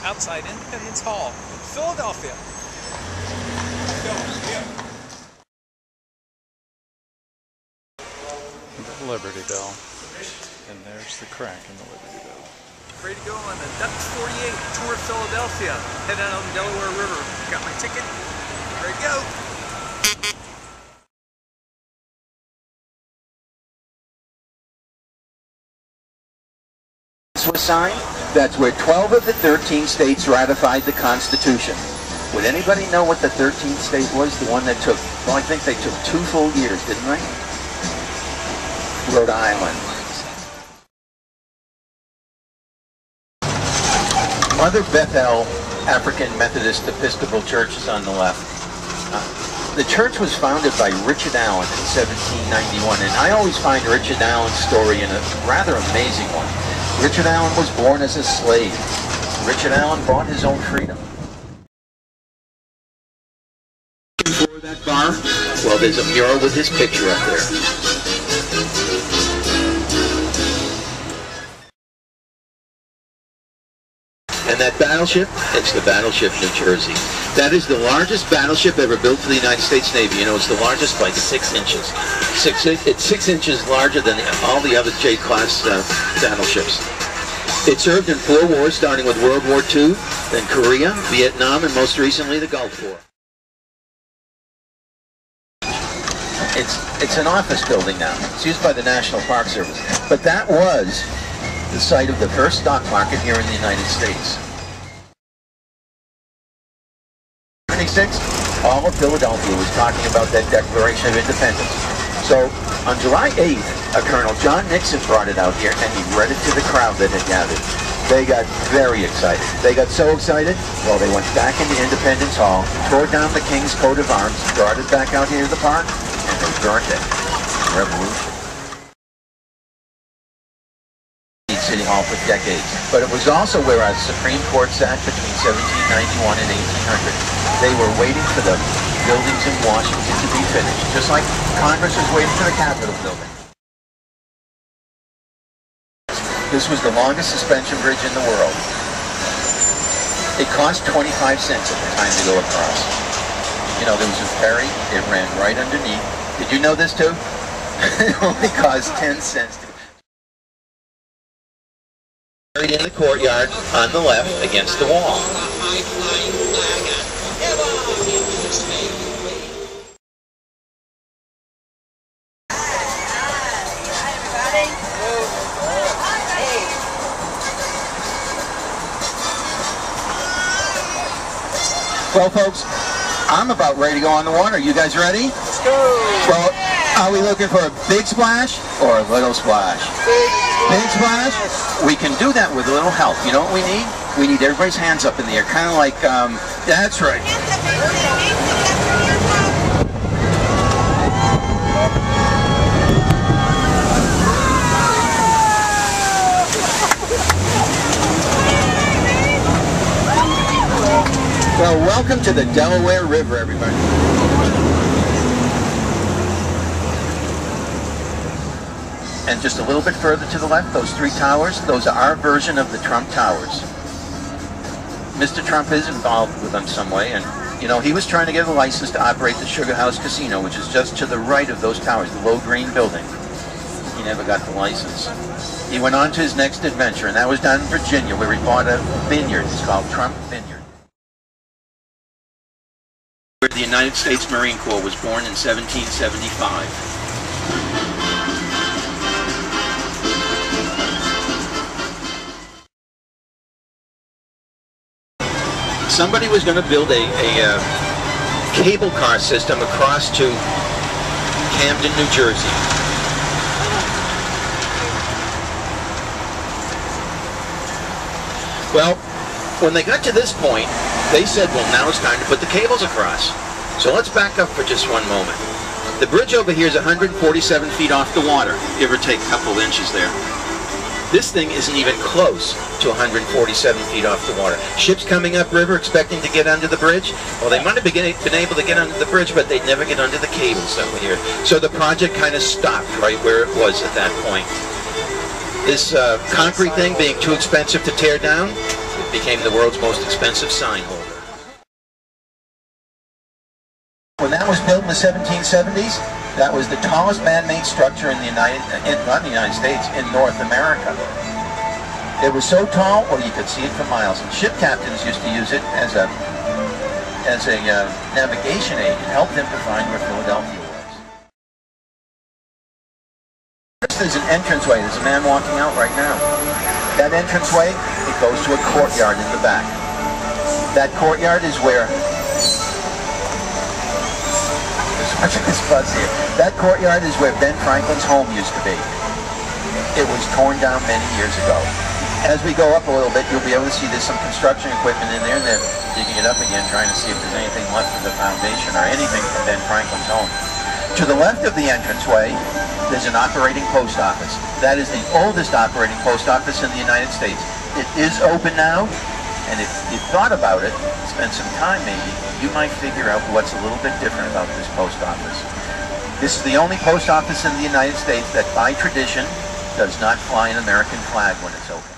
outside Independence Hall, Philadelphia. The Liberty Bell. And there's the crack in the Liberty Bell. Ready to go on the Duck 48 tour of Philadelphia. Head out on the Delaware River. Got my ticket. Ready to go. Was signed. That's where 12 of the 13 states ratified the Constitution. Would anybody know what the 13th state was? The one that took, well, I think they took 2 full years, didn't they? Rhode Island. Mother Bethel African Methodist Episcopal Church is on the left. The church was founded by Richard Allen in 1791, and I always find Richard Allen's story a rather amazing one. Richard Allen was born as a slave. Richard Allen bought his own freedom. For that bar? Well, there's a mural with his picture up there. And that battleship, it's the Battleship New Jersey. That is the largest battleship ever built for the United States Navy. You know, it's the largest by 6 inches. It's 6 inches larger than all the other J-class battleships. It served in 4 wars, starting with World War II, then Korea, Vietnam, and most recently the Gulf War. It's an office building now. It's used by the National Park Service. But that was the site of the first stock market here in the United States. 26, all of Philadelphia was talking about that Declaration of Independence. So on July 8th, Colonel John Nixon brought it out here and he read it to the crowd that had gathered. They got very excited. They got so excited, well, they went back into Independence Hall, tore down the King's coat of arms, brought it back out here to the park, and they burnt it. Revolution. City Hall for decades. But it was also where our Supreme Court sat between 1791 and 1800. They were waiting for the buildings in Washington to be finished, just like Congress was waiting for the Capitol building. This was the longest suspension bridge in the world. It cost 25 cents at the time to go across. You know, there was a ferry, it ran right underneath. Did you know this too? It only cost 10 cents to buried in the courtyard on the left against the wall. Well, folks, I'm about ready to go on the water. You guys ready? Let's go. Well, are we looking for a big splash or a little splash? Big splash? We can do that with a little help. You know what we need? We need everybody's hands up in the air, kind of like, that's right. Well, welcome to the Delaware River, everybody. And just a little bit further to the left, those 3 towers, those are our version of the Trump Towers. Mr. Trump is involved with them some way, and, you know, he was trying to get a license to operate the Sugar House Casino, which is just to the right of those towers, the low green building. He never got the license. He went on to his next adventure, and that was down in Virginia, where he bought a vineyard. It's called Trump Vineyard. Where the United States Marine Corps was born in 1775. Somebody was going to build a cable car system across to Camden, New Jersey. Well, when they got to this point, they said, well, now it's time to put the cables across. So let's back up for just one moment. The bridge over here is 147 feet off the water, give or take a couple inches there. This thing isn't even close to 147 feet off the water. Ships coming upriver expecting to get under the bridge. Well, they might have been able to get under the bridge, but they'd never get under the cables that were here. So the project kind of stopped right where it was at that point. This concrete thing being too expensive to tear down, It became the world's most expensive sign holder. When that was built in the 1770s, that was the tallest man-made structure in not the United States, in North America. It was so tall, or you could see it for miles. And ship captains used to use it as a navigation aid. It helped them to find where Philadelphia was. There's an entranceway. There's a man walking out right now. That entranceway, it goes to a courtyard in the back. That courtyard is where... There's much of this buzz here. That courtyard is where Ben Franklin's home used to be. It was torn down many years ago. As we go up a little bit, you'll be able to see there's some construction equipment in there, and they're digging it up again, trying to see if there's anything left of the foundation or anything from Ben Franklin's home. To the left of the entranceway, there's an operating post office. That is the oldest operating post office in the United States. It is open now, and if you thought about it, spent some time maybe, you might figure out what's a little bit different about this post office. This is the only post office in the United States that, by tradition, does not fly an American flag when it's open.